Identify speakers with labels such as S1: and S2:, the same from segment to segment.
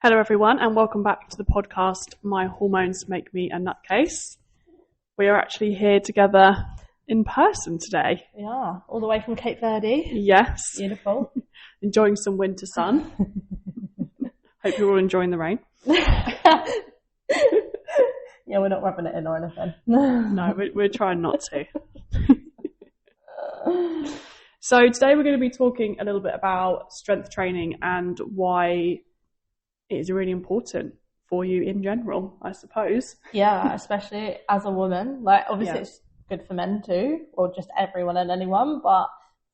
S1: Hello everyone and welcome back to the podcast My Hormones Make Me a Nutcase. We are actually here together in person today.
S2: Yeah, all the way from Cape Verde.
S1: Yes.
S2: Beautiful.
S1: Enjoying some winter sun. Hope you're all enjoying the rain.
S2: Yeah, we're not rubbing it in or anything.
S1: No, we're trying not to. So today we're going to be talking a little bit about strength training and why it is really important for you in general, I suppose.
S2: Yeah, especially as a woman. Like, obviously it's good for men too, or just everyone and anyone, but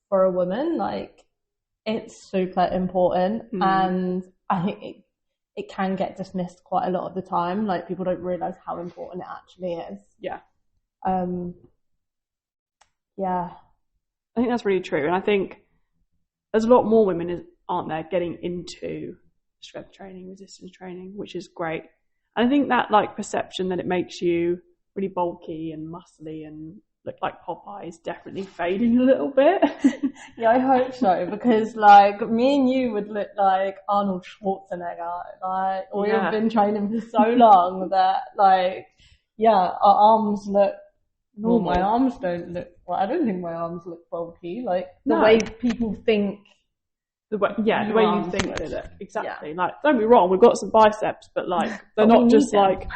S2: for a woman, like, it's super important. And I think it can get dismissed quite a lot of the time. Like, people don't realise how important it actually is.
S1: Yeah.
S2: Yeah.
S1: I think that's really true. And I think there's a lot more women, aren't there, getting into strength training, resistance training, which is great. And I think that like perception that it makes you really bulky and muscly and look like Popeye is definitely fading a little bit.
S2: Yeah, I hope so, because like me and you would look like Arnold Schwarzenegger. Like, we have been training for so long that like, yeah, our arms look normal. Well, my arms don't look, well, I don't think my arms look bulky. Like the way people think.
S1: The way you think with it. Exactly. Yeah. Like, don't be wrong, we've got some biceps, but like, they're not just like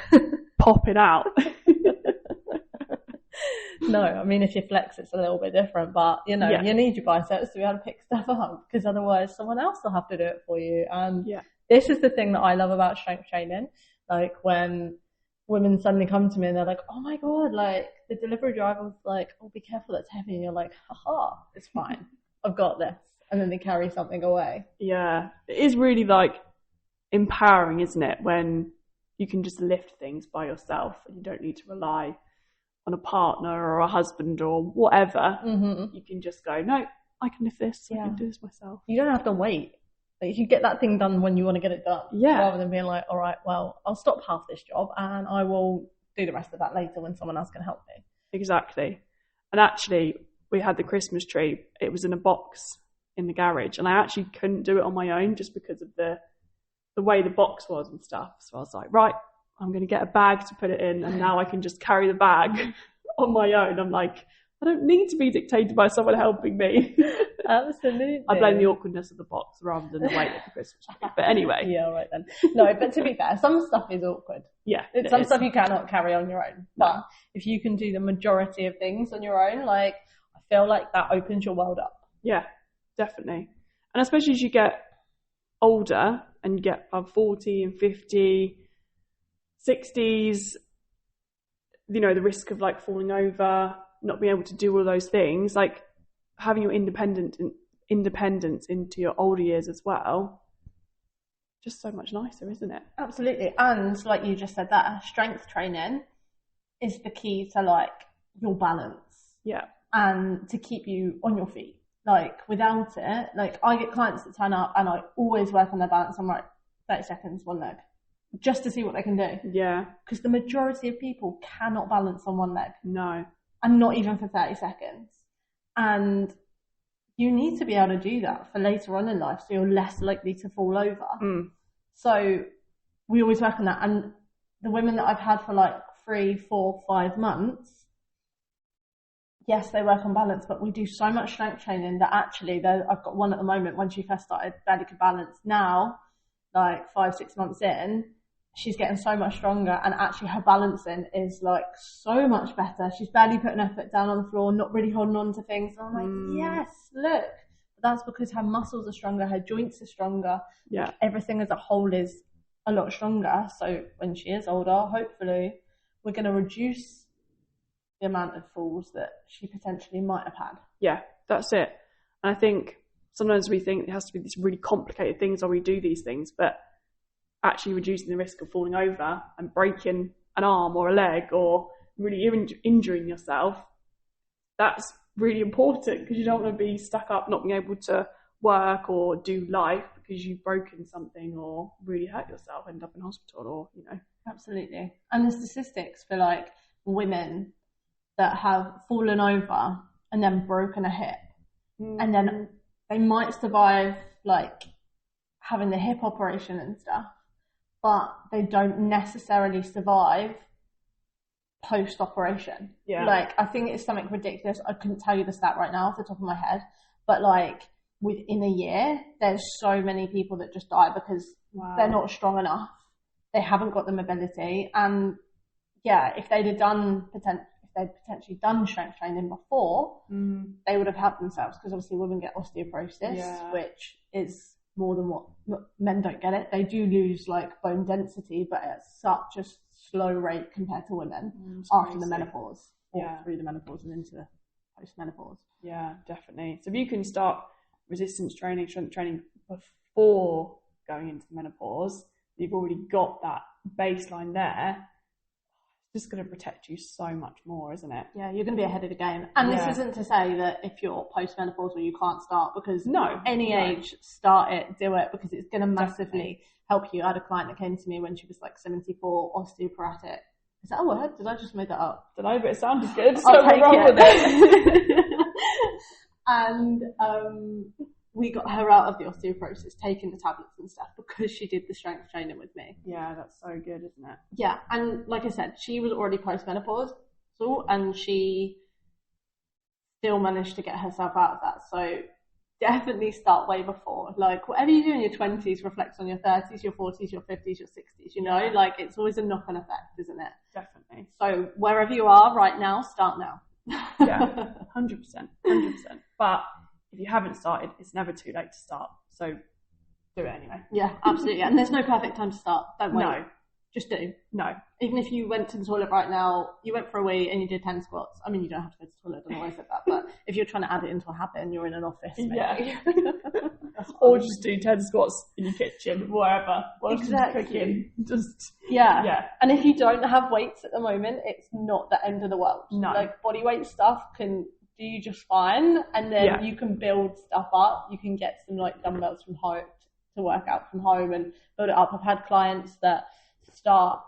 S1: popping out.
S2: No, I mean, if you flex, it's a little bit different, but you know, you need your biceps to be able to pick stuff up, because otherwise someone else will have to do it for you. And this is the thing that I love about strength training. Like, when women suddenly come to me and they're like, oh my God, like the delivery driver was like, oh, be careful, it's heavy. And you're like, haha, it's fine. I've got this. And then they carry something away. Yeah.
S1: It is really like empowering, isn't it? When you can just lift things by yourself and you don't need to rely on a partner or a husband or whatever. Mm-hmm. You can just go, no, I can lift this. I can do this myself.
S2: You don't have to wait. Like, you get that thing done when you want to get it done. Yeah. Rather than being like, all right, well, I'll stop half this job and I will do the rest of that later when someone else can help me.
S1: Exactly. And actually, we had the Christmas tree. It was in a box in the garage, and I actually couldn't do it on my own just because of the way the box was and stuff. So I was like, right, I'm going to get a bag to put it in, and now I can just carry the bag on my own. I'm like, I don't need to be dictated by someone helping me.
S2: Absolutely.
S1: I blame the awkwardness of the box rather than the weight of the Christmas tree. But anyway.
S2: Yeah, all right then. No, but to be fair, some stuff is awkward.
S1: Yeah.
S2: Some stuff you cannot carry on your own. But if you can do the majority of things on your own, like, I feel like that opens your world up.
S1: Yeah. Definitely. And especially as you get older and you get above 40 and 50, 60s, you know, the risk of like falling over, not being able to do all those things, like having your independence into your older years as well, just so much nicer, isn't it?
S2: Absolutely. And like you just said, that strength training is the key to like your balance.
S1: Yeah. And
S2: to keep you on your feet. Like, without it, like, I get clients that turn up and I always work on their balance. I'm like, 30 seconds, one leg, just to see what they can do.
S1: Yeah.
S2: Because the majority of people cannot balance on one leg.
S1: No.
S2: And not even for 30 seconds. And you need to be able to do that for later on in life, so you're less likely to fall over. So we always work on that. And the women that I've had for like 3, 4, 5 months, yes, they work on balance, but we do so much strength training that actually, I've got one at the moment, when she first started, barely could balance. Now, like 5, 6 months in, she's getting so much stronger, and actually her balancing is like so much better. She's barely putting her foot down on the floor, not really holding on to things. And I'm like, yes, look. But that's because her muscles are stronger, her joints are stronger.
S1: Yeah.
S2: Like, everything as a whole is a lot stronger. So when she is older, hopefully, we're going to reduce the amount of falls that she potentially might have had.
S1: Yeah, that's it. And I think sometimes we think it has to be these really complicated things or we do these things, but actually reducing the risk of falling over and breaking an arm or a leg or really injuring yourself, that's really important, because you don't want to be stuck up not being able to work or do life because you've broken something or really hurt yourself, end up in hospital, or, you know.
S2: Absolutely. And the statistics for like women that have fallen over and then broken a hip, and then they might survive like having the hip operation and stuff, but they don't necessarily survive post-operation.
S1: Yeah.
S2: Like, I think it's something ridiculous. I couldn't tell you the stat right now off the top of my head, but like within a year, there's so many people that just die because they're not strong enough. They haven't got the mobility. And yeah, if they'd potentially done strength training before, they would have helped themselves, because obviously women get osteoporosis, which is more than what men don't get it. They do lose like bone density, but at such a slow rate compared to women after the menopause, or through the menopause and into post-menopause. Yeah,
S1: definitely. So if you can start resistance training, strength training before going into the menopause, you've already got that baseline there. Just going to protect you so much more, isn't it?
S2: Yeah, you're going to be ahead of the game. And this isn't to say that if you're post-menopausal, you can't start, because any age, start it, do it, because it's going to massively help you. I had a client that came to me when she was like 74, osteoporotic. Is that a word? Did I just make that up?
S1: Don't know, but it sounded good. So
S2: I'll take
S1: wrong with it.
S2: And we got her out of the osteoporosis, taking the tablets and stuff, because she did the strength training with me.
S1: Yeah, that's so good, isn't it?
S2: Yeah, and like I said, she was already post-menopause, and she still managed to get herself out of that. So definitely start way before. Like, whatever you do in your 20s reflects on your 30s, your 40s, your 50s, your 60s, you know? Like, it's always a knock-on effect, isn't it?
S1: Definitely.
S2: So wherever you are right now, start now.
S1: Yeah, 100%. But if you haven't started, it's never too late to start. So do it anyway.
S2: Yeah, absolutely. And there's no perfect time to start. Don't wait.
S1: No.
S2: Just do.
S1: No.
S2: Even if you went to the toilet right now, you went for a wee and you did 10 squats. I mean, you don't have to go to the toilet, I don't know why I said that. But if you're trying to add it into a habit and you're in an office, maybe.
S1: Yeah. Or just do 10 squats in your kitchen, wherever.
S2: Exactly.
S1: Cooking. Just.
S2: Yeah. And if you don't have weights at the moment, it's not the end of the world.
S1: No.
S2: Like, body weight stuff can do you just fine, and then you can build stuff up. You can get some like dumbbells from home to work out from home and build it up. I've had clients that start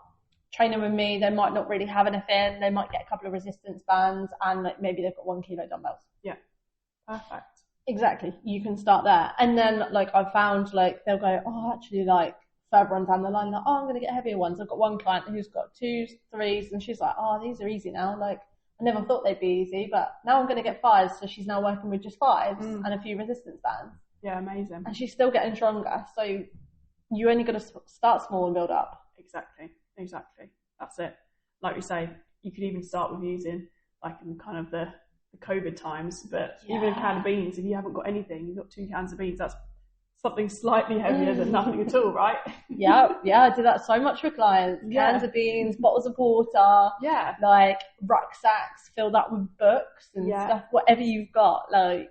S2: training with me, they might not really have anything, they might get a couple of resistance bands, and like maybe they've got 1 kilo dumbbells.
S1: Yeah, perfect.
S2: Exactly. You can start there, and then like I've found like they'll go, oh, actually, like further on down the line, like, oh, I'm going to get heavier ones. I've got one client who's got 2s, 3s, and she's like, oh, these are easy now. Like, I never thought they'd be easy, but now I'm going to get 5s. So she's now working with just 5s and a few resistance bands.
S1: Yeah, amazing.
S2: And she's still getting stronger. So you only got to start small and build up.
S1: Exactly. That's it. Like we say, you could even start with using, like in kind of the COVID times, but even a can of beans, if you haven't got anything, you've got 2 cans of beans, that's something slightly heavier than nothing at all, right?
S2: Yeah, I do that so much for clients. Cans of beans, bottles of water, like rucksacks, fill that with books and stuff, whatever you've got, like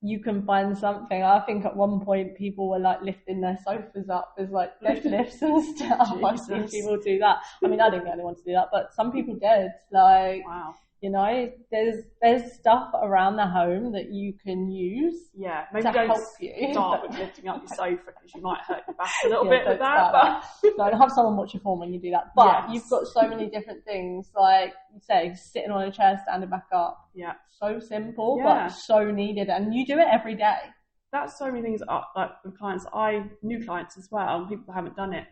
S2: you can find something. I think at one point people were like lifting their sofas up as like deadlifts and stuff. I've seen people do that. I mean, I didn't get anyone to do that, but some people did. Like, wow. You know, there's stuff around the home that you can use.
S1: Yeah, maybe
S2: to
S1: don't
S2: help you.
S1: Start with lifting up your sofa because you might hurt your back a little bit with that. But
S2: don't have someone watch your form when you do that. But you've got so many different things, like you say, sitting on a chair, standing back up.
S1: Yeah,
S2: so simple, but so needed, and you do it every day.
S1: That's so many things. Like with clients, new clients as well, and people that haven't done it.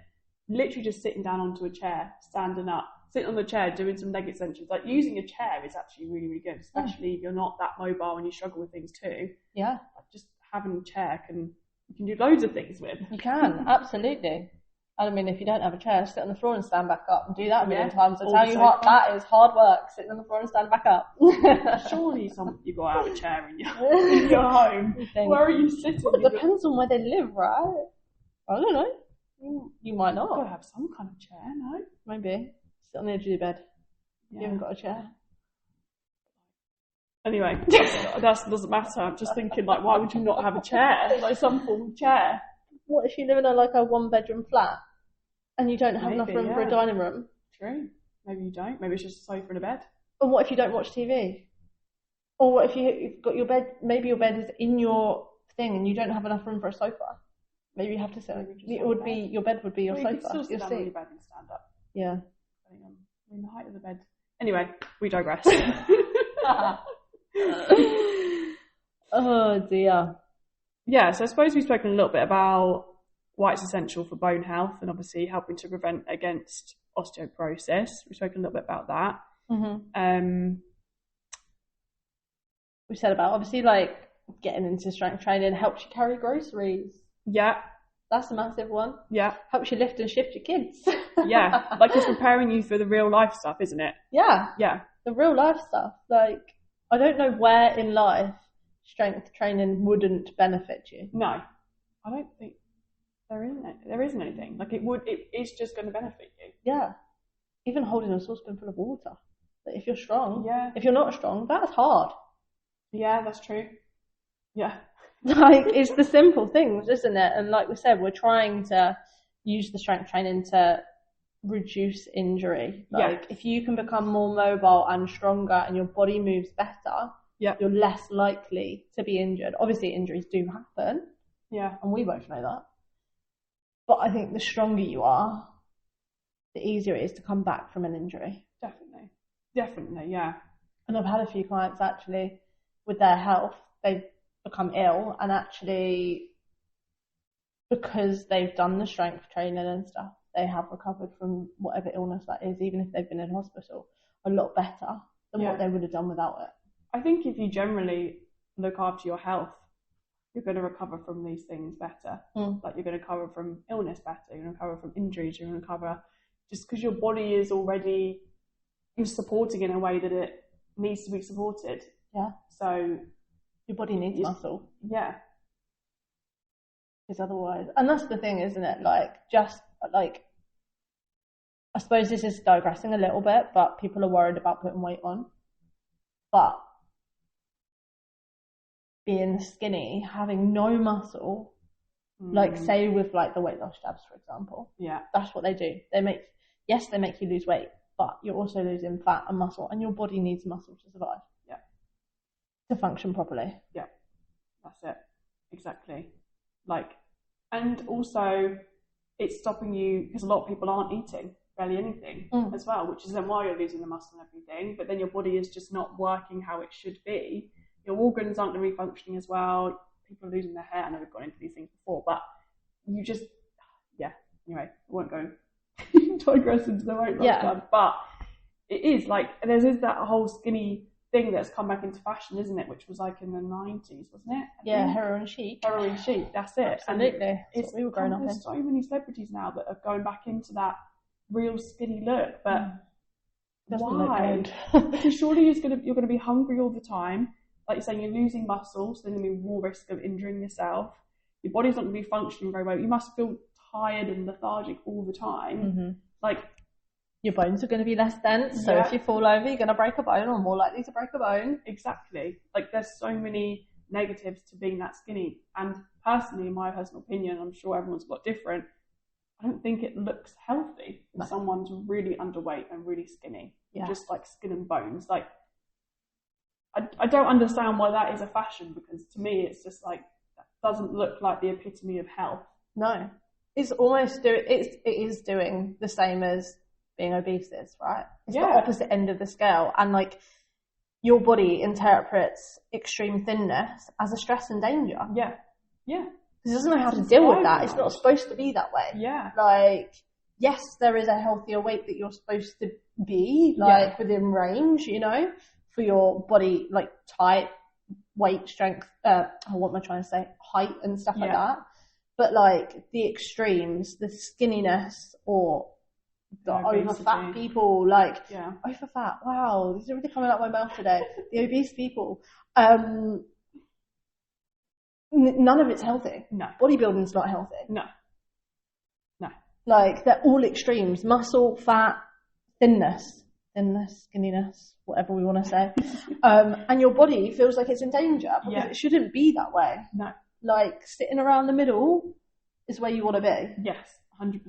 S1: Literally just sitting down onto a chair, standing up. Sitting on the chair, doing some leg extensions. Like, using a chair is actually really, really good, especially if you're not that mobile and you struggle with things too.
S2: Yeah.
S1: Like, just having a chair you can do loads of things with.
S2: You can, absolutely. I mean, if you don't have a chair, sit on the floor and stand back up and do that a million times. I'll tell you what, that is hard work, sitting on the floor and standing back up.
S1: Surely you've got to have a chair in your home. Where are you sitting?
S2: Well, it depends on where they live, right? I don't know. You might not.
S1: You've got to have some kind of chair, no?
S2: Maybe. Sit on the edge of your bed. You haven't got a chair. Anyway,
S1: that doesn't matter. I'm just thinking, like, why would you not have a chair? Like, some form of chair.
S2: What if you live in a 1-bedroom flat and you don't have enough room for a dining room?
S1: True. Maybe you don't. Maybe it's just a sofa and a bed.
S2: And what if you don't watch TV? Or what if you've got your bed, maybe your bed is in your thing and you don't have enough room for a sofa? Maybe you have to sit on your bed would be your sofa.
S1: You could still sit down on your bed and stand up.
S2: Yeah.
S1: In the height of the bed. Anyway, we digress.
S2: Oh dear.
S1: Yeah, so I suppose we've spoken a little bit about why it's essential for bone health and obviously helping to prevent against osteoporosis. We've spoken a little bit about that.
S2: We said about obviously like getting into strength training helps you carry groceries.
S1: Yeah.
S2: That's a massive one.
S1: Yeah.
S2: Helps you lift and shift your kids.
S1: Yeah. Like it's preparing you for the real life stuff, isn't it?
S2: Yeah.
S1: Yeah.
S2: The real life stuff. Like, I don't know where in life strength training wouldn't benefit you.
S1: No. I don't think there isn't anything. Like it is just going to benefit you.
S2: Yeah. Even holding a saucepan full of water. But if you're strong.
S1: Yeah.
S2: If you're not strong, that's hard.
S1: Yeah, that's true. Yeah.
S2: Like, it's the simple things, isn't it? And like we said, we're trying to use the strength training to reduce injury. Like, if you can become more mobile and stronger and your body moves better, you're less likely to be injured. Obviously, injuries do happen.
S1: Yeah.
S2: And we both know that. But I think the stronger you are, the easier it is to come back from an injury.
S1: Definitely, yeah.
S2: And I've had a few clients actually with their health, they've become ill, and actually because they've done the strength training and stuff, they have recovered from whatever illness that is, even if they've been in hospital, a lot better than what they would have done without it. I
S1: think if you generally look after your health, you're going to recover from these things better. Like you're going to recover from illness better, you're going to recover from injuries, you're going to recover just because your body is already supporting in a way that it needs to be supported. Yeah. So
S2: your body needs muscle.
S1: Yeah.
S2: Because otherwise, and that's the thing, isn't it? Like, just like, I suppose this is digressing a little bit, but people are worried about putting weight on. But being skinny, having no muscle, like say with like the weight loss jabs, for example.
S1: Yeah.
S2: That's what they do. They make you lose weight, but you're also losing fat and muscle, and your body needs muscle to survive.
S1: Yeah.
S2: To function properly.
S1: Yeah. That's it. Exactly. Like, and also it's stopping you, because a lot of people aren't eating barely anything as well, which is then why you're losing the muscle and everything, but then your body is just not working how it should be. Your organs aren't going to be functioning as well. People are losing their hair. I know we've gone into these things before, but you just, anyway, I won't go digress into the weight loss one, but it is like, there's that whole skinny thing that's come back into fashion, isn't it? Which was like in the 90s, wasn't it?
S2: Heroin chic.
S1: Heroin chic, that's it.
S2: Absolutely.
S1: It's
S2: we were growing up in.
S1: There's so many celebrities now that are going back into that real skinny look, but why? Because surely you're gonna be hungry all the time. Like you're saying, you're losing muscle, so then you're going to be more risk of injuring yourself. Your body's not going to be functioning very well. You must feel tired and lethargic all the time. Like,
S2: your bones are going to be less dense, so if you fall over, you're going to break a bone, or more likely to break a bone.
S1: Exactly. Like, there's so many negatives to being that skinny. And personally, in my personal opinion, I'm sure everyone's got different, I don't think it looks healthy if someone's really underweight and really skinny. Just like skin and bones. Like, I don't understand why that is a fashion, because to me it's just like, that doesn't look like the epitome of health.
S2: No. It's almost it is doing the same as being obese is, right? It's the opposite end of the scale, and like your body interprets extreme thinness as a stress and danger.
S1: Yeah.
S2: Because it doesn't know how to deal with that. It's not supposed to be that way.
S1: Yeah.
S2: Like, yes, there is a healthier weight that you're supposed to be, like within range, you know, for your body, like type, weight, strength, what am I trying to say? Height and stuff like that. But like the extremes, the skinniness or the over fat people, like over fat. Wow, these are really coming out my mouth today. The obese people. None of it's healthy.
S1: No.
S2: Bodybuilding's not healthy.
S1: No.
S2: Like, they're all extremes. Muscle, fat, thinness, skinniness, whatever we want to say. And your body feels like it's in danger because it shouldn't be that way.
S1: No.
S2: Like, sitting around the middle is where you want to be.
S1: Yes, 100%.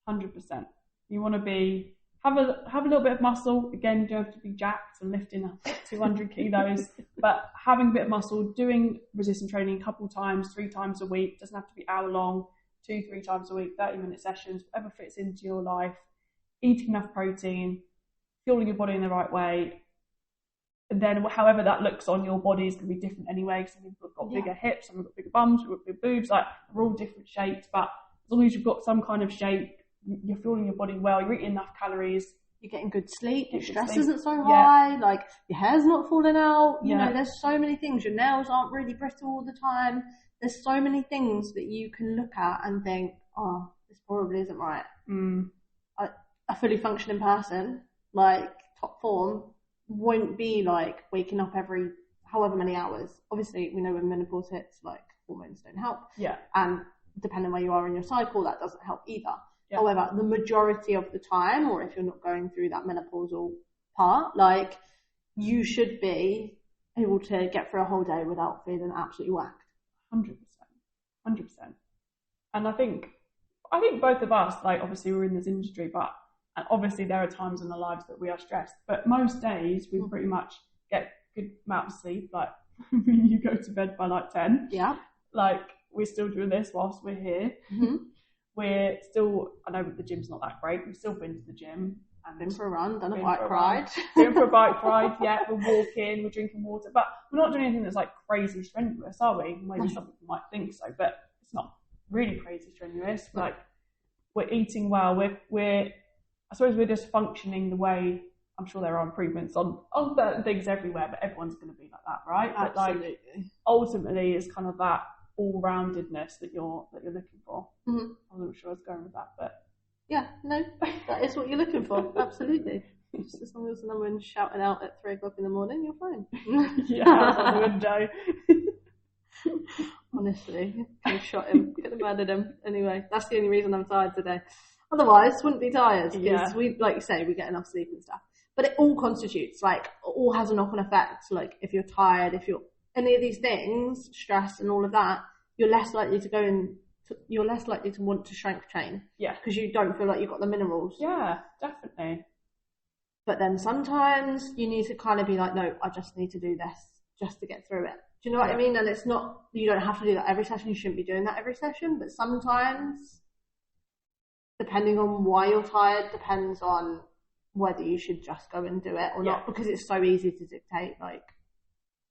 S1: 100%. You want to be, have a little bit of muscle. Again, you don't have to be jacked and lifting 200 kilos, but having a bit of muscle, doing resistance training a couple times, 3 times a week, doesn't have to be hour long, 2-3 times a week, 30-minute sessions, whatever fits into your life, eating enough protein, fueling your body in the right way. then however that looks on your body is going to be different anyway. Some people have got bigger hips, some have got bigger bums, some have got big boobs, like they're all different shapes, but as long as you've got some kind of shape, you're fueling your body well, you're eating enough calories,
S2: you're getting good sleep, your stress isn't so high, like your hair's not falling out, you know, there's so many things, your nails aren't really brittle all the time, there's so many things that you can look at and think, oh, this probably isn't right. A fully functioning person, like top form, won't be like waking up every however many hours. Obviously, we know when menopause hits, like hormones don't help.
S1: Yeah.
S2: And depending where you are in your cycle, that doesn't help either. Yeah. However, the majority of the time, or if you're not going through that menopausal part, like you should be able to get through a whole day without feeling absolutely whacked.
S1: 100%. And I think both of us, like obviously we're in this industry, and obviously there are times in our lives that we are stressed, but most days we pretty much get a good amount of sleep. Like you go to bed by like 10.
S2: Yeah.
S1: Like we're still doing this whilst we're here.
S2: Mm-hmm.
S1: We're still, I know the gym's not that great. We've still been to the gym. And
S2: been for a run, done a bike ride.
S1: Been for a bike ride, yeah. We're walking, we're drinking water. But we're not doing anything that's like crazy strenuous, are we? Maybe some people might think so, but it's not really crazy strenuous. No. Like we're eating well. I suppose we're just functioning the way, I'm sure there are improvements on certain things everywhere, but everyone's going to be like that, right?
S2: Absolutely.
S1: But like, ultimately, it's kind of that all-roundedness that you're looking for.
S2: Mm-hmm.
S1: I wasn't sure I was going with that, but
S2: yeah, no, that is what you're looking for. Absolutely. Just as long as no one's shouting out at 3 o'clock in the morning, you're fine.
S1: Yeah, out on the window.
S2: Honestly, could have shot him, could have murdered him. Anyway, that's the only reason I'm tired today. Otherwise, wouldn't be tired because we, like you say, we get enough sleep and stuff. But it all constitutes, like, all has a knock-on effect. Like, if you're tired, if you're any of these things, stress and all of that, you're less likely to you're less likely to want to strength train.
S1: Yeah.
S2: Because you don't feel like you've got the minerals.
S1: Yeah, definitely.
S2: But then sometimes you need to kind of be like, no, I just need to do this just to get through it. Do you know what I mean? And it's not, you don't have to do that every session. You shouldn't be doing that every session. But sometimes, depending on why you're tired, depends on whether you should just go and do it or not. Because it's so easy to dictate, like,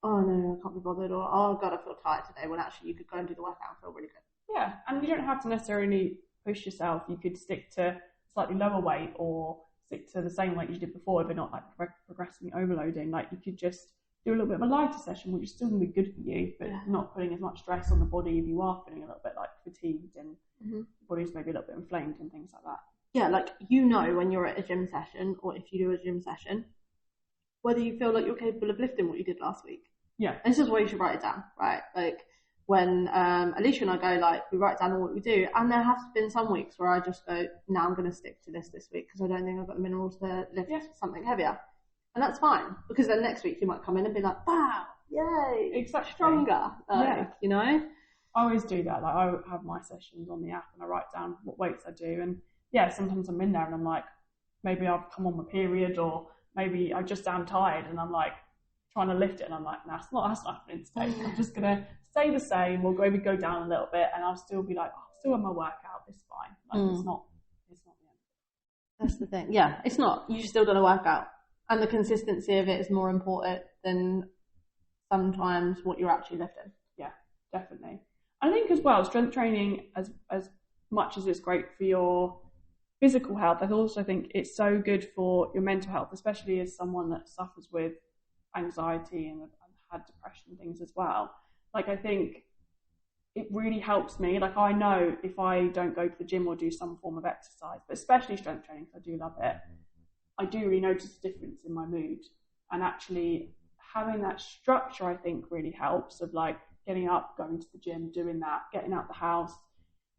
S2: oh no, I can't be bothered, or oh god, I feel tired today, when actually you could go and do the workout and feel really good.
S1: Yeah, and you don't have to necessarily push yourself. You could stick to slightly lower weight or stick to the same weight you did before if you're not like progressively overloading. Like you could just do a little bit of a lighter session, which is still going to be good for you, but not putting as much stress on the body if you are feeling a little bit like fatigued and the body's maybe a little bit inflamed and things like that. Yeah,
S2: like you know when you're at a gym session, or if you do a gym session, whether you feel like you're capable of lifting what you did last week.
S1: Yeah.
S2: And this is why you should write it down, right? Like when Alicia and I go, like, we write down what we do, and there have been some weeks where I just go, no, I'm going to stick to this week because I don't think I've got the minerals to lift something heavier. And that's fine, because then next week you might come in and be like, wow, yay,
S1: exactly,
S2: stronger. You know?
S1: I always do that. Like I have my sessions on the app and I write down what weights I do. And yeah, sometimes I'm in there and I'm like, maybe I've come on my period, or maybe I just am tired and I'm like trying to lift it and I'm like, nah, that's not happening today. I'm just going to stay the same, or maybe go down a little bit, and I'll still be like, oh, I'll still have my workout, it's fine. Like it's not the end.
S2: That's the thing. Yeah, it's not. You still done a workout. And the consistency of it is more important than sometimes what you're actually lifting.
S1: Yeah, definitely. I think as well, strength training, as much as it's great for your physical health, I also think it's so good for your mental health, especially as someone that suffers with anxiety and had depression and things as well. Like I think it really helps me. Like I know if I don't go to the gym or do some form of exercise, but especially strength training, because I do love it, I do really notice a difference in my mood. And actually having that structure, I think, really helps, of like getting up, going to the gym, doing that, getting out the house.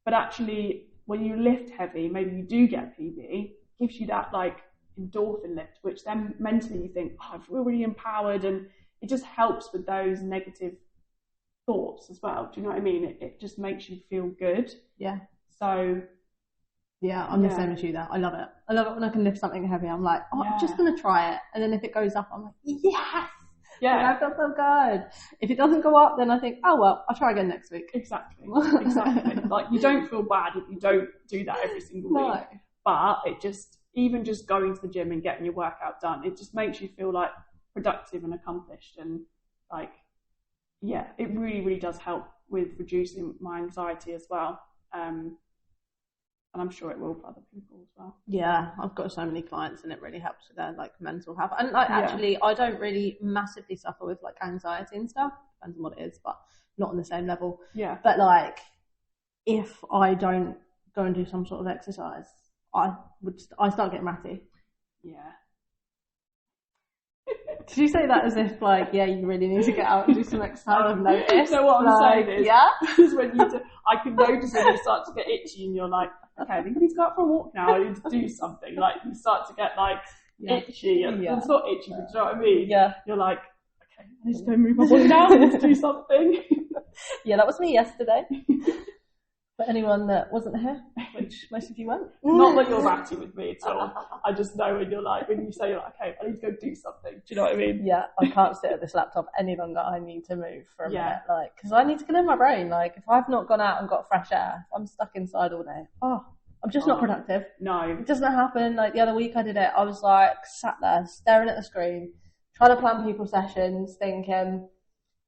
S1: But actually when you lift heavy, maybe you do get PB, gives you that like endorphin lift, which then mentally you think, oh, I feel really empowered, and it just helps with those negative thoughts as well. Do you know what I mean? It just makes you feel good.
S2: Yeah.
S1: So
S2: yeah, I'm the same as you there. I love it. I love it when I can lift something heavy. I'm like, oh, I'm just going to try it. And then if it goes up, I'm like, yes! Yeah. And I feel so good. If it doesn't go up, then I think, oh, well, I'll try again next week.
S1: Exactly. Like, you don't feel bad if you don't do that every single week. But it just, even just going to the gym and getting your workout done, it just makes you feel like productive and accomplished. And like, yeah, it really, really does help with reducing my anxiety as well. And I'm sure it will for other people as well.
S2: Yeah, I've got so many clients and it really helps with their like mental health. And like actually I don't really massively suffer with like anxiety and stuff. Depends on what it is, but not on the same level.
S1: Yeah.
S2: But like if I don't go and do some sort of exercise, I start getting ratty.
S1: Yeah.
S2: Did you say that as if like, yeah, you really need to get out and do some exercise? I've noticed.
S1: So what I'm saying is,
S2: yeah,
S1: is when I can notice when you start to get itchy and you're like, okay, I think I need to go out for a walk now. I need to do something. Like you start to get like itchy, and it's not itchy, but do you know what I mean?
S2: Yeah.
S1: You're like, okay, I need to go move my body now. I need to do something.
S2: Yeah, that was me yesterday. For anyone that wasn't here, which most of you weren't.
S1: Not that you're ratty with me at all. I just know when you say, like, okay, I need to go do something. Do you know what I mean?
S2: Yeah, I can't sit at this laptop any longer. I need to move for a minute, like, because I need to clear my brain. Like, if I've not gone out and got fresh air, if I'm stuck inside all day, I'm just not productive.
S1: No.
S2: It doesn't happen. Like, the other week I did it. I was, like, sat there, staring at the screen, trying to plan people sessions, thinking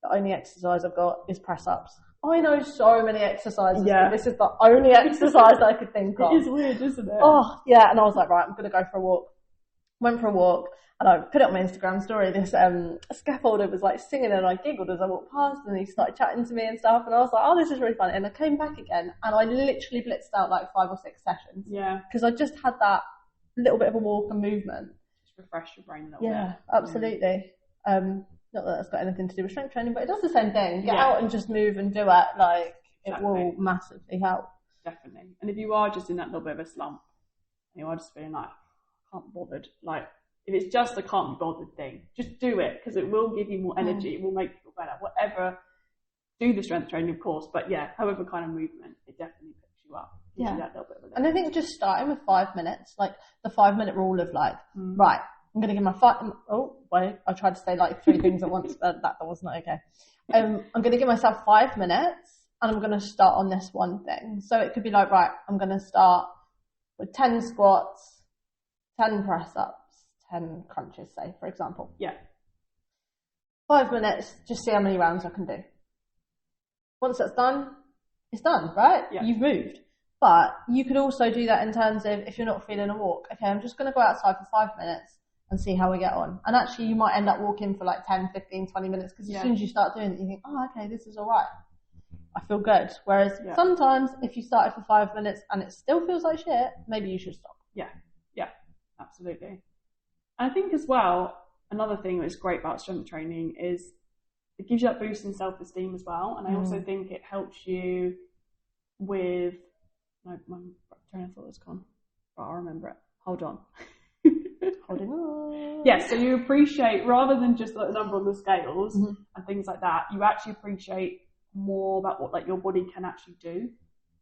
S2: the only exercise I've got is press-ups. I know so many exercises, but this is the only exercise I could think of.
S1: It is weird, isn't it?
S2: Oh, yeah, and I was like, right, I'm going to go for a walk. Went for a walk, and I put it on my Instagram story. This scaffolder was like singing, and I giggled as I walked past, and he started chatting to me and stuff, and I was like, oh, this is really fun. And I came back again, and I literally blitzed out like 5 or 6 sessions.
S1: Yeah.
S2: Because I just had that little bit of a walk and movement.
S1: Just refresh your brain a little bit.
S2: Yeah, absolutely. Not that that's got anything to do with strength training, but it does the same thing. Get out and just move and do it. Like, it will massively help.
S1: Definitely. And if you are just in that little bit of a slump, and you are just feeling like, I can't be bothered, like, if it's just a can't be bothered thing, just do it, because it will give you more energy. It will make you feel better. Whatever, do the strength training, of course, but yeah, however kind of movement, it definitely picks you up. Gives you that little bit of a
S2: and I think just starting with 5 minutes, like the 5 minute rule of like, right, I'm going to give my I tried to say like 3 things at once, but that was not okay. I'm going to give myself 5 minutes and I'm going to start on this one thing. So it could be like, right, I'm going to start with 10 squats, 10 press ups, 10 crunches, say, for example.
S1: Yeah.
S2: 5 minutes, just see how many rounds I can do. Once that's done, it's done, right?
S1: Yeah.
S2: You've moved. But you could also do that in terms of if you're not feeling a walk. Okay, I'm just going to go outside for 5 minutes and see how we get on. And actually you might end up walking for like 10, 15, 20 minutes because as soon as you start doing it, you think, oh, okay, this is all right. I feel good. Whereas sometimes if you started for 5 minutes and it still feels like shit, maybe you should stop.
S1: Yeah, absolutely. And I think as well, another thing that's great about strength training is it gives you that boost in self-esteem as well. And I also think it helps you with... No, my train of thought is gone. But I'll remember it. Hold on.
S2: Holding on.
S1: Yeah, so you appreciate, rather than just like the number on the scales and things like that, you actually appreciate more about what like your body can actually do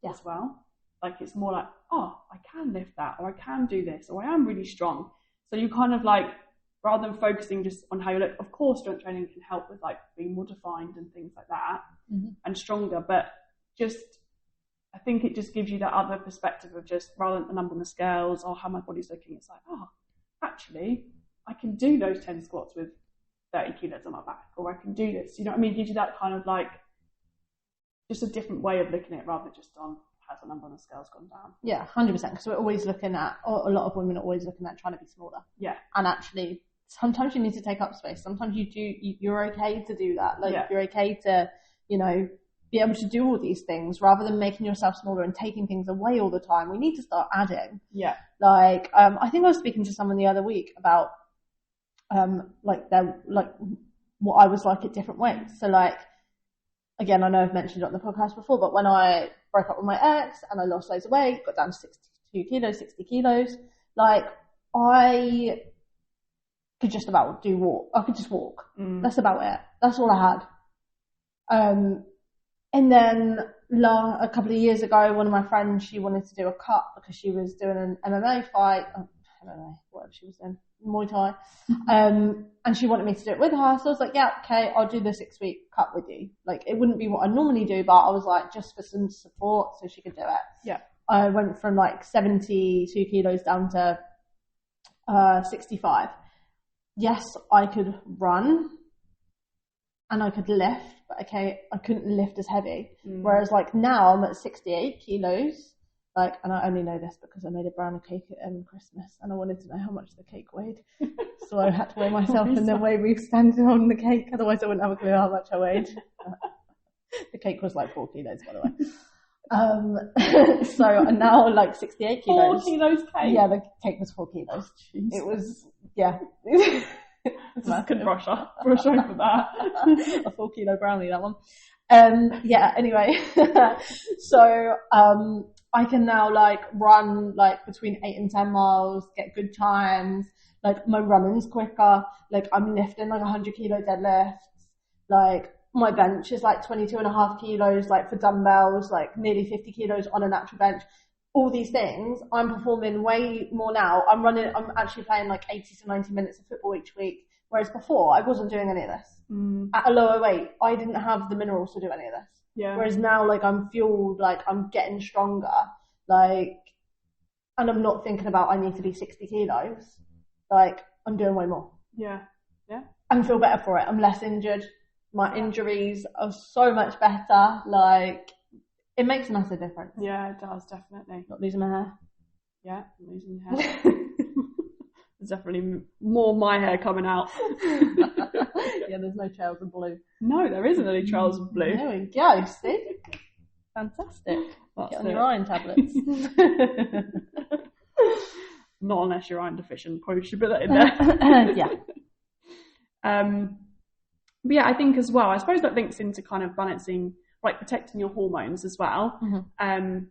S1: as well. Like it's more like, oh, I can lift that, or I can do this, or I am really strong. So you kind of like, rather than focusing just on how you look, of course strength training can help with like being more defined and things like that and stronger, but just I think it just gives you that other perspective of just, rather than the number on the scales or how my body's looking, it's like, oh, actually, I can do those 10 squats with 30 kilos on my back, or I can do this. You know what I mean? It gives you that kind of like, just a different way of looking at it, rather than just on, has the number on the scales gone down?
S2: Yeah, 100%. Because we're always looking at, or a lot of women are always looking at trying to be smaller.
S1: Yeah.
S2: And actually, sometimes you need to take up space. Sometimes you're okay to do that. Like, you're okay to, you know, be able to do all these things rather than making yourself smaller and taking things away all the time. We need to start adding.
S1: Yeah.
S2: Like, I think I was speaking to someone the other week about, what I was like at different weights. So like, again, I know I've mentioned it on the podcast before, but when I broke up with my ex and I lost loads of weight, got down to 62 kilos, 60 kilos, like I could just about I could just walk. That's about it. That's all I had. And then a couple of years ago, one of my friends, she wanted to do a cut because she was doing an MMA fight. I don't know what she was doing, Muay Thai. And she wanted me to do it with her. So I was like, yeah, okay, I'll do the 6-week cut with you. Like, it wouldn't be what I normally do, but I was like, just for some support so she could do it.
S1: Yeah.
S2: I went from like 72 kilos down to 65. yes, I could run and I could lift, but okay, I couldn't lift as heavy. Whereas like now I'm at 68 kilos, like, and I only know this because I made a brownie cake at Christmas and I wanted to know how much the cake weighed. So I had to weigh myself and then weigh me standing on the cake, otherwise I wouldn't have a clue how much I weighed. The cake was like 4 kilos, by the way. So I'm now like 68 kilos.
S1: 4 kilos cake?
S2: Yeah, the cake was 4 kilos.
S1: Jeez.
S2: It was, yeah.
S1: Just couldn't brush over that.
S2: A 4 kilo brownie, that one. Yeah, anyway. So, I can now like run like between 8 and 10 miles, get good times. Like my running's quicker. Like I'm lifting like 100 kilo deadlifts. Like my bench is like 22.5 kilos, like for dumbbells, like nearly 50 kilos on an actual bench. All these things, I'm performing way more now. I'm actually playing like 80 to 90 minutes of football each week. Whereas before, I wasn't doing any of this. At a lower weight, I didn't have the minerals to do any of this.
S1: Yeah.
S2: Whereas now, like, I'm fueled, like, I'm getting stronger, like, and I'm not thinking about I need to be 60 kilos. Like, I'm doing way more.
S1: Yeah. Yeah.
S2: And feel better for it. I'm less injured. My injuries are so much better. Like, it makes a massive difference.
S1: Yeah, it does, definitely.
S2: Not losing my hair.
S1: Yeah, losing your hair. There's definitely more my hair coming out.
S2: Yeah, there's no trails of blue.
S1: No, there isn't any trails of blue.
S2: There we go, see? Fantastic. Get on your iron tablets.
S1: Not unless you're iron deficient. Probably should put that in there.
S2: Yeah.
S1: But yeah, I think as well, I suppose that links into kind of balancing, like protecting your hormones as well. Kind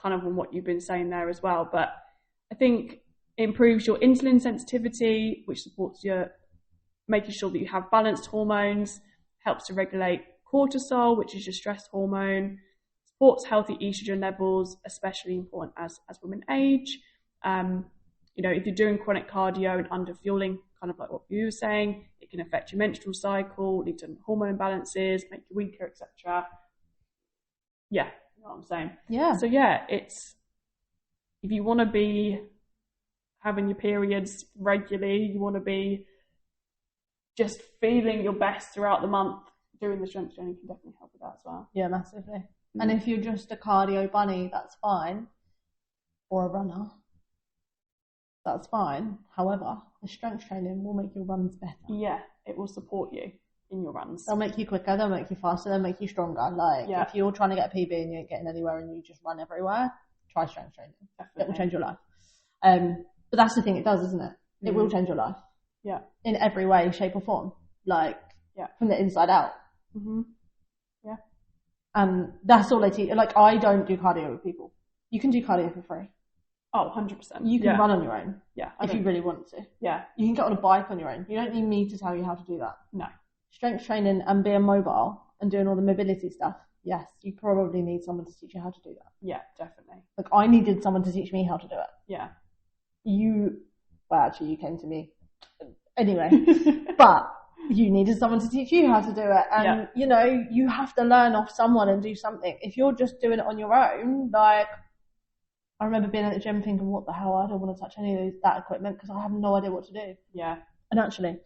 S1: of on what you've been saying there as well. But I think it improves your insulin sensitivity, which supports your making sure that you have balanced hormones, helps to regulate cortisol, which is your stress hormone, supports healthy estrogen levels, especially important as women age. You know, if you're doing chronic cardio and underfueling, kind of like what you were saying, it can affect your menstrual cycle, lead to hormone imbalances, make you weaker, etc. Yeah, you know what I'm saying?
S2: Yeah.
S1: So yeah, it's, if you want to be having your periods regularly, you want to be just feeling your best throughout the month, doing the strength training can definitely help with that as well.
S2: Yeah, massively. And if you're just a cardio bunny, that's fine. Or a runner, that's fine. However, the strength training will make your runs better.
S1: Yeah, it will support you in your runs.
S2: They'll make you quicker, they'll make you faster, they'll make you stronger. Like, if you're trying to get a PB and you ain't getting anywhere and you just run everywhere, try strength training. Definitely. It will change your life. But that's the thing, it does, isn't it? It will change your life.
S1: Yeah. In
S2: every way, shape or form. Like, from the inside out.
S1: Yeah.
S2: And that's all I teach. Like, I don't do cardio with people. You can do cardio for free.
S1: Oh, 100%.
S2: You can run on your own.
S1: Yeah.
S2: If you really want to.
S1: Yeah.
S2: You can get on a bike on your own. You don't need me to tell you how to do that.
S1: No.
S2: Strength training and being mobile and doing all the mobility stuff. Yes, you probably need someone to teach you how to do that.
S1: Yeah, definitely.
S2: Like, I needed someone to teach me how to do it.
S1: Yeah.
S2: Well, actually, you came to me. Anyway, but you needed someone to teach you how to do it. And, you know, you have to learn off someone and do something. If you're just doing it on your own, like, I remember being at the gym thinking, what the hell, I don't want to touch any of that equipment because I have no idea what to do.
S1: Yeah.
S2: And actually, I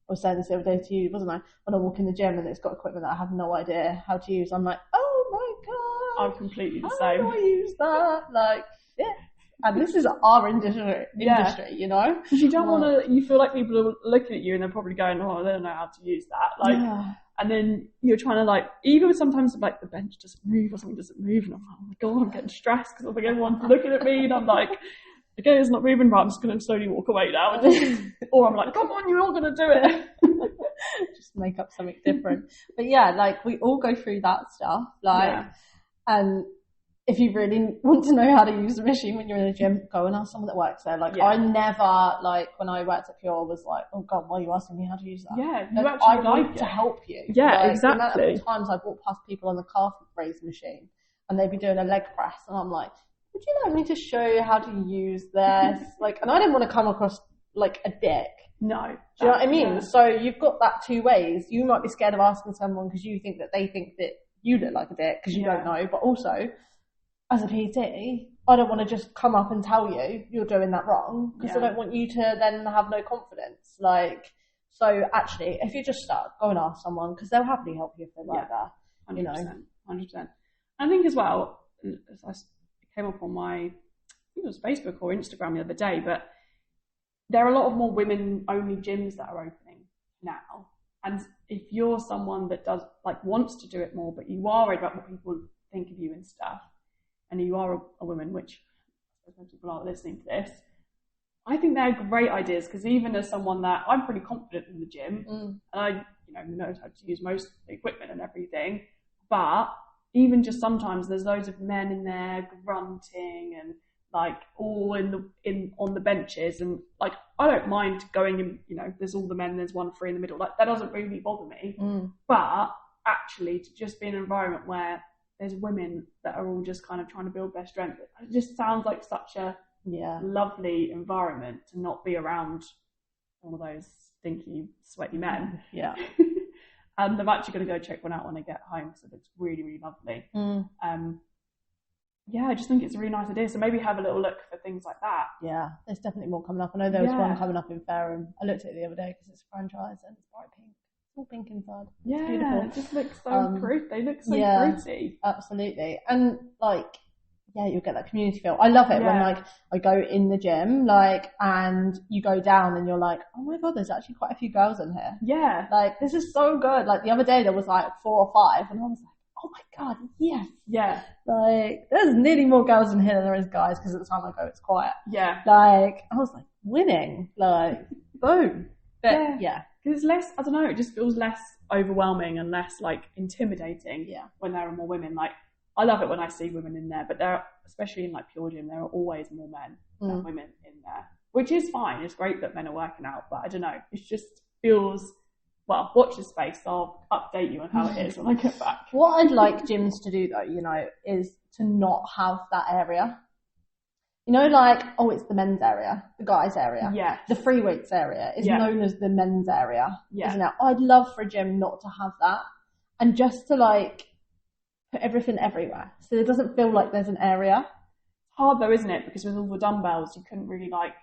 S2: was saying this the other day to you, wasn't I? When I walk in the gym and it's got equipment that I have no idea how to use, I'm like, oh my God.
S1: I'm completely the same.
S2: How do I use that? Like, yeah. And this is our industry, you know?
S1: Because you don't want to, you feel like people are looking at you and they're probably going, oh, they don't know how to use that. Like, and then you're trying to, like, even sometimes like the bench doesn't move or something doesn't move, and I'm like, oh my God, I'm getting stressed because I think everyone's looking at me, and I'm like, okay, it's not moving, right, I'm just going to slowly walk away now. Or I'm like, come on, you're all going to do it.
S2: Just make up something different. But yeah, like, we all go through that stuff, like, and if you really want to know how to use the machine when you're in the gym, go and ask someone that works there. Like, I never, like, when I worked at Pure, was like, oh God, why are you asking me how to use that?
S1: Yeah,
S2: you
S1: like,
S2: actually I want to help you.
S1: Yeah,
S2: like,
S1: exactly.
S2: The amount of times I've walked past people on the calf raise machine and they'd be doing a leg press and I'm like, would you like me to show you how to use this? Like, and I didn't want to come across like a dick.
S1: No.
S2: Do you know what I mean? Yeah. So you've got that two ways. You might be scared of asking someone because you think that they think that you look like a dick because you don't know, but also as a PT, I don't want to just come up and tell you you're doing that wrong, because I don't want you to then have no confidence. Like, so actually, if you just start, go and ask someone, because they'll happily help you if they like that.
S1: 100%,
S2: you know,
S1: 100%. I think as well, I came up on my, I think it was Facebook or Instagram the other day, but there are a lot of more women-only gyms that are opening now. And if you're someone that does, like, wants to do it more, but you are worried about what people think of you and stuff, and you are a woman, which I suppose most people are listening to this, I think they're great ideas, because even as someone that I'm pretty confident in the gym, and I know how to use most equipment and everything, but even just sometimes there's loads of men in there grunting and like all on the benches, and like I don't mind going in, there's all the men, there's 1 free in the middle, like that doesn't really bother me. But actually to just be in an environment where there's women that are all just kind of trying to build their strength, it just sounds like such a lovely environment to not be around all of those stinky, sweaty men.
S2: Yeah.
S1: And I'm actually going to go check one out when I get home, because it looks really, really lovely. I just think it's a really nice idea. So maybe have a little look for things like that. Yeah,
S2: there's definitely more coming up. I know there was one coming up in Fareham. I looked at it the other day because it's a franchise and it's bright pink. It's all pink inside. It's beautiful.
S1: It just looks so pretty. They look so pretty.
S2: Absolutely. And like, you'll get that community feel. I love it when like I go in the gym, like, and you go down and you're like, oh my God, there's actually quite a few girls in here.
S1: Yeah.
S2: Like, this is so good. Like the other day there was like 4 or 5 and I was like, oh my God, yes.
S1: Yeah.
S2: Like, there's nearly more girls in here than there is guys, because at the time I go, it's quiet.
S1: Yeah.
S2: Like, I was like, winning. Like, boom. But
S1: because it's less, I don't know, it just feels less overwhelming and less like intimidating when there are more women. Like, I love it when I see women in there, but there, especially in like Pure Gym, there are always more men than women in there, which is fine. It's great that men are working out, but I don't know, it just feels, well, watch this space. I'll update you on how it is when I get back.
S2: What I'd like gyms to do though, is to not have that area. Like, oh, it's the men's area, the guys area.
S1: Yeah.
S2: The free weights area is known as the men's area, isn't it? I'd love for a gym not to have that, and just to like put everything everywhere, so it doesn't feel like there's an area.
S1: It's hard though, isn't it? Because with all the dumbbells, you couldn't really like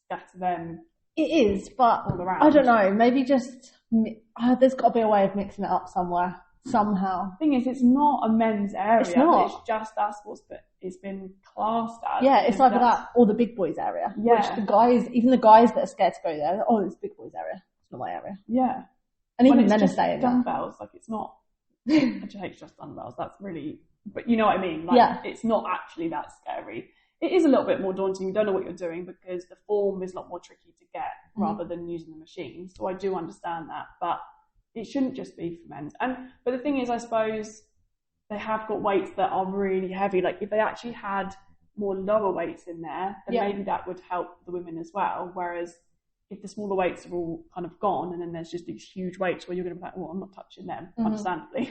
S1: scatter them.
S2: It is, but
S1: all around.
S2: I don't know. Maybe just there's got to be a way of mixing it up somewhere, somehow.
S1: The thing is, it's not a men's area.
S2: It's not.
S1: It's just that's it's been classed as.
S2: Yeah, it's either that or the big boys area.
S1: Yeah.
S2: Which the guys, even the guys that are scared to go there, oh, it's big boys area. It's not my area.
S1: Yeah.
S2: And even men are saying
S1: dumbbells, like it's not. It's just dumbbells. That's really, but you know what I mean. Like, it's not actually that scary. It is a little bit more daunting. You don't know what you're doing because the form is a lot more tricky to get rather than using the machine. So I do understand that, but it shouldn't just be for men. But the thing is, I suppose they have got weights that are really heavy. Like if they actually had more lower weights in there, then maybe that would help the women as well. Whereas if the smaller weights are all kind of gone and then there's just these huge weights where you're going to be like, well, I'm not touching them, understandably.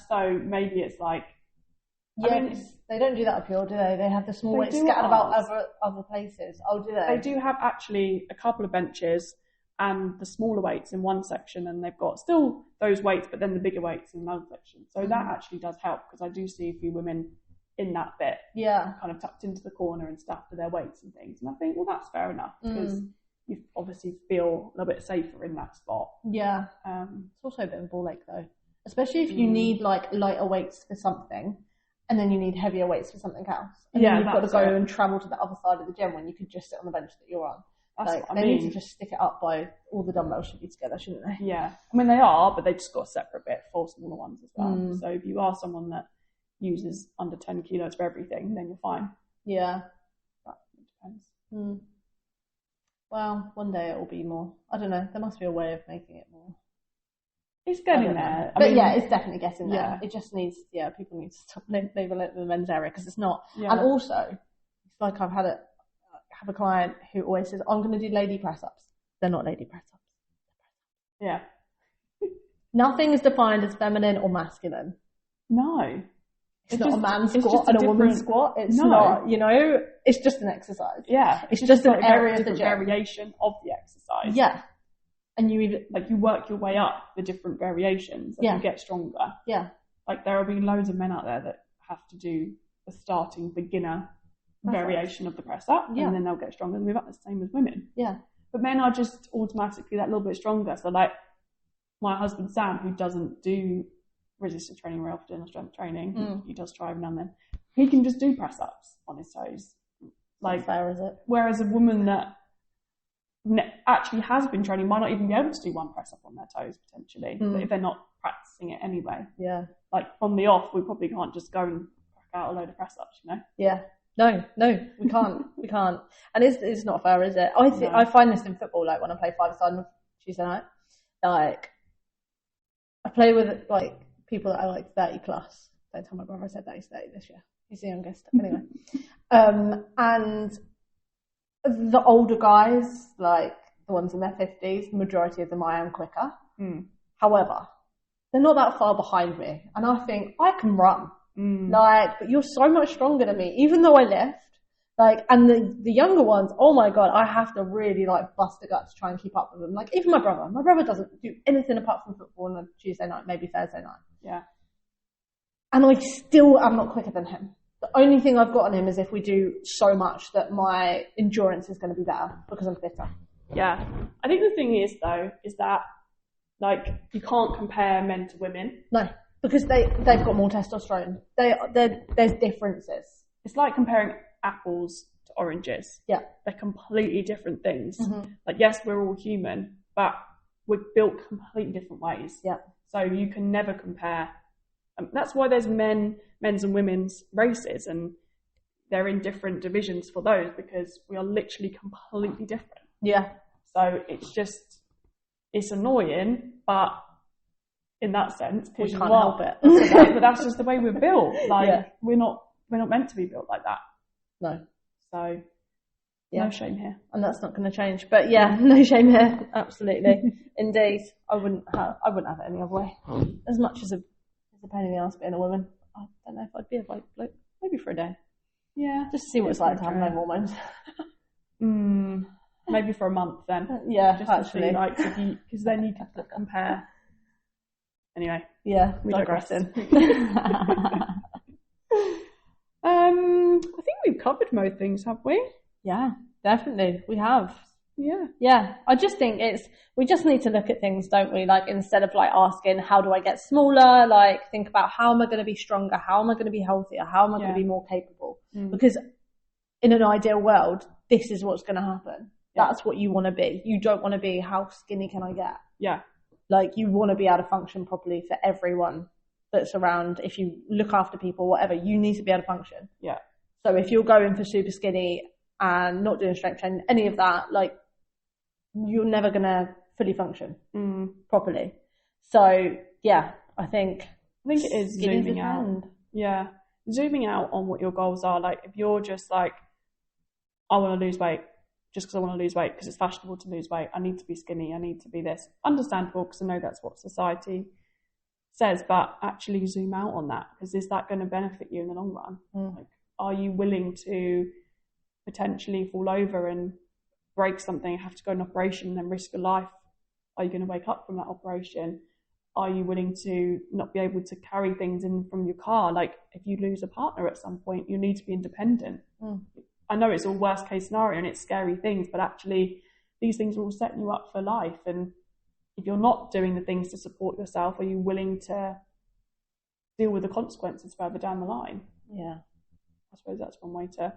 S1: So maybe it's like,
S2: I mean, they don't do that up here, do they? They have the small weights scattered about other places. Oh, do they?
S1: They do have actually a couple of benches and the smaller weights in one section, and they've got still those weights, but then the bigger weights in another section. So that actually does help, because I do see a few women in that bit, kind of tucked into the corner and stuff for their weights and things. And I think, well, that's fair enough, because you obviously feel a little bit safer in that spot.
S2: Yeah. It's also a bit of a ball ache though, especially if you need like lighter weights for something, and then you need heavier weights for something else. And then you've got to go and travel to the other side of the gym when you could just sit on the bench that you're on.
S1: That's
S2: like,
S1: what I
S2: they
S1: mean.
S2: need to just stick it up by all the dumbbells should be together, shouldn't they?
S1: Yeah. I mean, they are, but they've just got a separate bit for smaller ones as well. So if you are someone that uses under 10 kilos for everything, then you're fine.
S2: Yeah.
S1: But it depends.
S2: Well, one day it will be more. I don't know. There must be a way of making it more.
S1: It's getting there.
S2: But it's definitely getting there.
S1: Yeah.
S2: It just needs, people need to stop labeling it the men's area, because it's not.
S1: Yeah.
S2: And also, it's like I've had a client who always says, I'm going to do lady press-ups. They're not lady press-ups.
S1: Yeah.
S2: Nothing is defined as feminine or masculine.
S1: No.
S2: It's not a man's squat and a woman's squat. It's not, it's just an exercise.
S1: Yeah.
S2: It's just an area of the gym.
S1: Variation of the exercise.
S2: Yeah. And you
S1: work your way up the different variations and you get stronger.
S2: Yeah.
S1: Like there will be loads of men out there that have to do a starting beginner variation of the press up, and then they'll get stronger and move up. The same as women.
S2: Yeah.
S1: But men are just automatically that little bit stronger. So like my husband Sam, who doesn't do resistance training very often or strength training, he does try every now and then. He can just do press ups on his toes. Like,
S2: fair, is it?
S1: Whereas a woman that actually has been training might not even be able to do one press up on their toes potentially, but if they're not practicing it anyway.
S2: Yeah. Like
S1: on the off, we probably can't just go and crack out a load of press ups, you know?
S2: Yeah. No, we can't. We can't. And it's not fair, is it? I find this in football, like when I play five-a-side on Tuesday night, like I play with like people that are like 30 plus. Don't tell my brother I said that he's 30 this year. He's the youngest. Anyway. And the older guys, like the ones in their 50s, the majority of them I am quicker. However, they're not that far behind me. And I think I can run. Like, but you're so much stronger than me, even though I lift. Like, and the younger ones, oh my God, I have to really like bust the gut to try and keep up with them. Like, even my brother doesn't do anything apart from football on a Tuesday night, maybe Thursday night.
S1: Yeah.
S2: And I still am not quicker than him. The only thing I've got on him is if we do so much that my endurance is going to be better because I'm fitter.
S1: Yeah. I think the thing is though, is that like you can't compare men to women.
S2: No. Because they've got more testosterone. There's differences.
S1: It's like comparing apples to oranges.
S2: Yeah. They're
S1: completely different things. Like, yes, we're all human, but we're built completely different ways.
S2: Yeah.
S1: So you can never compare. That's why there's men's and women's races, and they're in different divisions for those because we are literally completely different.
S2: Yeah.
S1: So it's annoying, but in that sense,
S2: we can't help it.
S1: But that's just the way we're built. Like we're not meant to be built like that.
S2: No. So
S1: no shame here.
S2: And that's not going to change. But yeah, no shame here. Absolutely. Indeed. I wouldn't have it any other way. As much as a pain in the ass being a woman, I don't know if I'd be a bloke. Maybe for a day.
S1: Yeah.
S2: Just to see what it's like to have no hormones.
S1: Maybe for a month then.
S2: Yeah,
S1: just
S2: actually.
S1: To see, like, because then you can compare. Anyway.
S2: Yeah,
S1: we
S2: digressing.
S1: I think we've covered most things, have we?
S2: Yeah, definitely. We have.
S1: Yeah.
S2: Yeah. I just think we just need to look at things, don't we? Like, instead of like asking, how do I get smaller? Like, think about how am I going to be stronger? How am I going to be healthier? How am I going to be more capable? Because in an ideal world, this is what's going to happen. Yeah. That's what you want to be. You don't want to be, how skinny can I get?
S1: Yeah.
S2: Like, you want to be able to function properly for everyone that's around. If you look after people, whatever, you need to be able to function.
S1: Yeah.
S2: So if you're going for super skinny and not doing strength training, any of that, like, you're never going to fully function properly. So, yeah, I think
S1: it is zooming out. Yeah. Zooming out on what your goals are. Like, if you're just like, I want to lose weight, just because I want to lose weight, because it's fashionable to lose weight. I need to be skinny. I need to be this. Understandable, because I know that's what society says, but actually zoom out on that, because is that going to benefit you in the long run? Like, are you willing to potentially fall over and break something, have to go on an operation and then risk your life? Are you going to wake up from that operation? Are you willing to not be able to carry things in from your car? Like, if you lose a partner at some point, you need to be independent. I know it's all worst case scenario and it's scary things, but actually these things will set you up for life. And if you're not doing the things to support yourself, are you willing to deal with the consequences further down the line?
S2: Yeah.
S1: I suppose that's one way to, a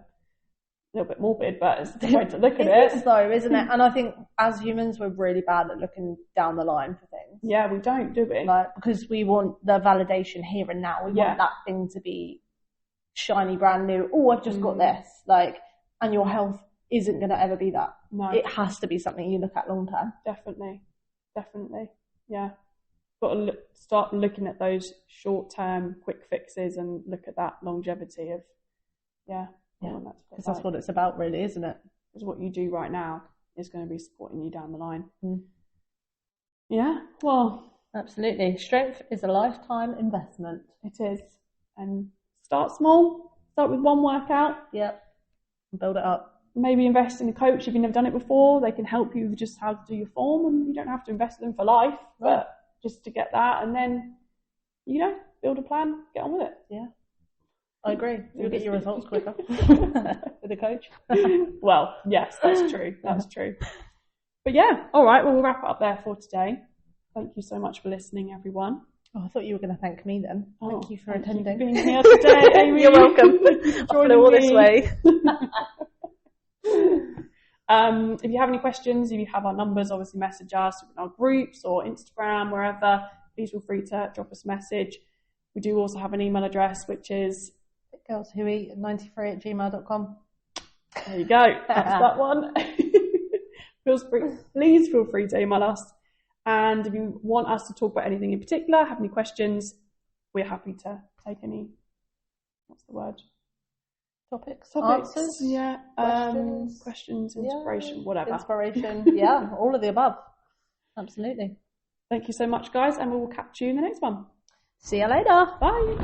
S1: little bit morbid, but it's the way to look at it.
S2: It is though, isn't it? And I think as humans, we're really bad at looking down the line for things.
S1: Yeah, we don't, do we?
S2: Like, because we want the validation here and now. We want that thing to be shiny, brand new. Oh, I've just got this. Like, and your health isn't going to ever be that.
S1: No.
S2: It has to be something you look at long term.
S1: Definitely. Yeah. Got to start looking at those short term quick fixes and look at that longevity of,
S2: because that's what it's about, really, isn't it?
S1: Because what you do right now is going to be supporting you down the line. Yeah, well,
S2: absolutely. Strength is a lifetime investment.
S1: It is. And start small. Start with one workout.
S2: Yep. Build it up.
S1: Maybe invest in a coach if you've never done it before. They can help you with just how to do your form, and you don't have to invest in them for life, but just to get that, and then, build a plan, get on with it.
S2: Yeah. I agree. You'll get your results quicker with a coach.
S1: Well, yes, that's true. That's true. But yeah, all right. Well, we'll wrap it up there for today. Thank you so much for listening, everyone.
S2: Oh, I thought you were going to thank me then. Thank you for attending.
S1: You for being here today, Aimee.
S2: You're welcome. I flew all this way.
S1: If you have any questions, if you have our numbers, obviously message us in our groups or Instagram, wherever. Please feel free to drop us a message. We do also have an email address, which is
S2: girlswhoeat93@gmail.com.
S1: There you go. That's that one. Please feel free to email us. And if you want us to talk about anything in particular, have any questions, we're happy to take any, what's the word?
S2: Topics,
S1: answers, yeah. Questions, inspiration, whatever.
S2: Inspiration, yeah, all of the above. Absolutely.
S1: Thank you so much, guys, and we will catch you in the next one.
S2: See you later.
S1: Bye.